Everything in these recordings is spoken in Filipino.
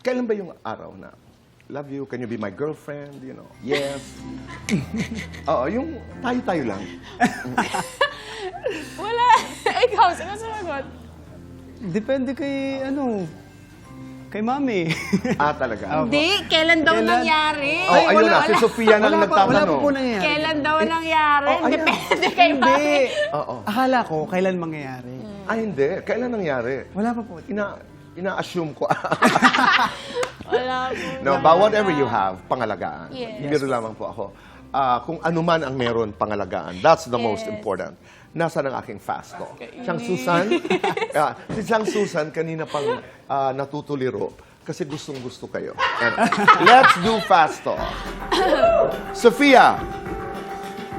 Kailan ba yung araw na, love you, can you be my girlfriend, you know? Yes. Oo, yung tayo-tayo lang. Wala. Ikaw, sino sumagot? Depende kay, kay mami. Talaga. Hindi, kailan daw Kailan? nangyari? Oh, ayun na, si Sofia na lang Wala pa nagtatanong. po nangyayari. Kailan daw nangyari? Oh, ayun. Depende kay Hindi. mami. Oo. Akala ko, kailan mangyayari. Hindi. Kailan nangyari? Wala pa po. Ina-assume ko. Wala po. No, but whatever you have, pangalagaan. Yes. Biro lamang po ako. Kung ano man ang meron, pangalagaan. That's the most important. Nasa ng aking fast talk. Siyang Susan, si Siyang Susan, kanina pang natutuliro kasi gustong-gusto kayo. And let's do fast talk. Sophia,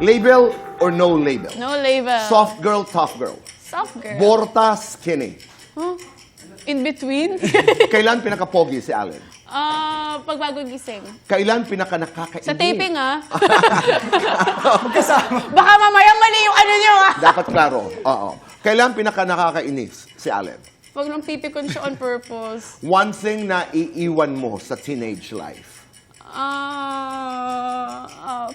label or no label? No label. Soft girl, tough girl. Soft girl. Borta, skinny. Huh? In between? Kailan pinaka-pogi si Allen? Pagbago gising. Kailan pinaka-nakakainis? Sa taping, Baka mamaya mali yung ano nyo, Dapat klaro. Oo. Kailan pinaka-nakakainis si Allen? Pag nang pipikon siya on purpose. One thing na iiwan mo sa teenage life.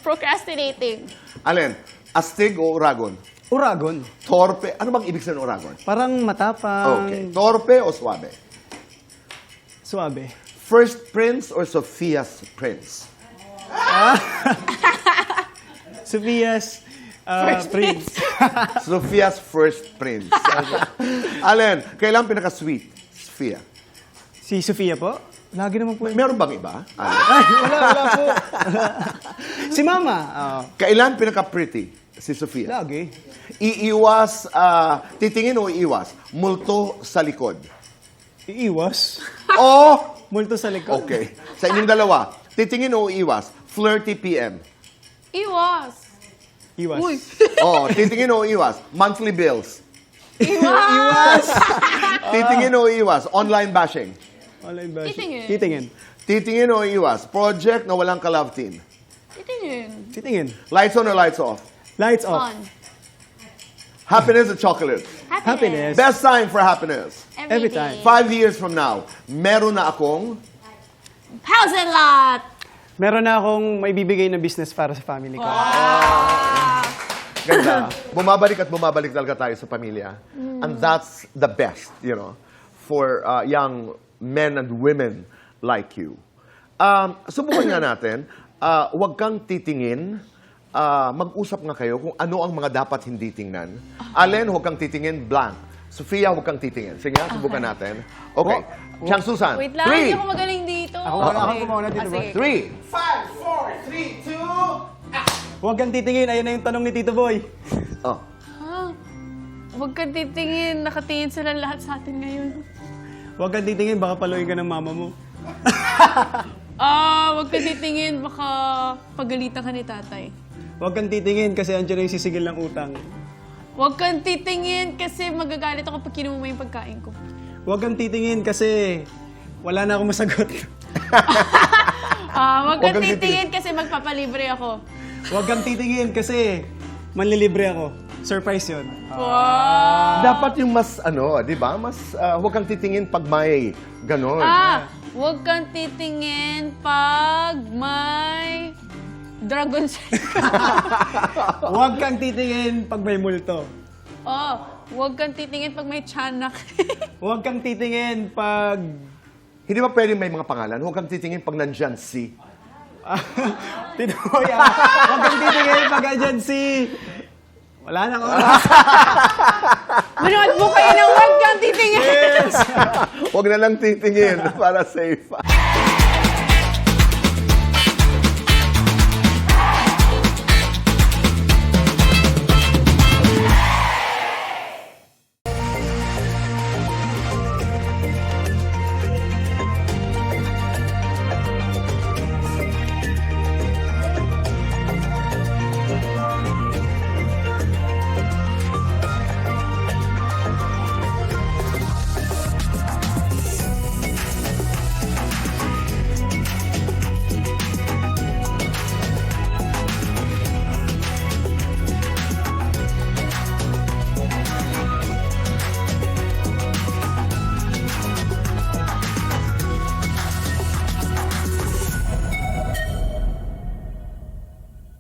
Procrastinating. Allen, astig o uragon? Uragon. Torpe. Ano bang ibig sabihin ng uragon? Parang matapang. Okay. Torpe o suabe? Suabe. First prince or Sophia's prince? Sophia's prince. Sophia's first prince. Allen, kailan pinaka-sweet? Sophia. Si Sofia po? Lagi naman po. Meron bang iba? Allen? Ay, wala po. Si Mama. Kailan pinaka-pretty? Si Sophia. Lagi. Iiwas, titingin o iiwas? Multo sa likod. Iiwas. O, Multo sa likod. okay. Sa inyong dalawa, titingin o iiwas? Flirty PM. Iwas. Iwas. Uy. Titingin o iwas? Monthly bills. Iwas. Titingin o iwas? Online bashing. Online bashing. Titingin. Titingin. Titingin o iwas? Project na walang ka-love team. Titingin. Titingin. Lights on or lights off? Lights off. Fun. Happiness or chocolate? Happiness. Best time for happiness. Every day. time. 5 years from now, meron na akong House and lot. Meron na akong maibibigay na business para sa family ko. ganda. Bumabalik at bumabalik talaga tayo sa pamilya. And that's the best, you know, for young men and women like you. Subukan nga natin, huwag kang titingin, mag-usap nga kayo kung ano ang mga dapat hindi tingnan. Allen, huwag kang titingin, blank. Sophia, huwag kang titingin. Sige nga, subukan natin. Okay. Siyang Susan. Wait lang, hindi ako magaling dito. Ako muna dito, boy. 3. 5, 4, 3, 2... Huwag kang titingin. Ayun na yung tanong ni Tito Boy. Oh. Huwag kang titingin. Nakatingin sila lahat sa atin ngayon. Huwag kang titingin. Baka paluin ka ng mama mo. Huwag kang titingin. Baka pagalitan ka ni tatay. Huwag kang titingin kasi andyan na yung sisigil ng utang. Huwag kang titingin kasi magagalit ako pag kinuha mo yung pagkain ko. Huwag kang titingin kasi wala na akong masagot. Huwag kang titingin kasi magpapalibre ako. Huwag kang titingin kasi manlilibre ako. Surprise yun. Wow! Dapat yung mas, di ba? Mas, huwag kang titingin pag may ganon. Huwag kang titingin pag may dragon Huwag kang titingin pag may multo. huwag kang titingin pag may tiyanak. Huwag kang titingin pag... Hindi ba pwedeng may mga pangalan? Huwag kang titingin pag nandyan si... Tito Boy, huwag kang titingin pag andyan si... Wala nang oras. Manood mo kayo ng huwag kang titingin. Huwag na lang titingin para safe.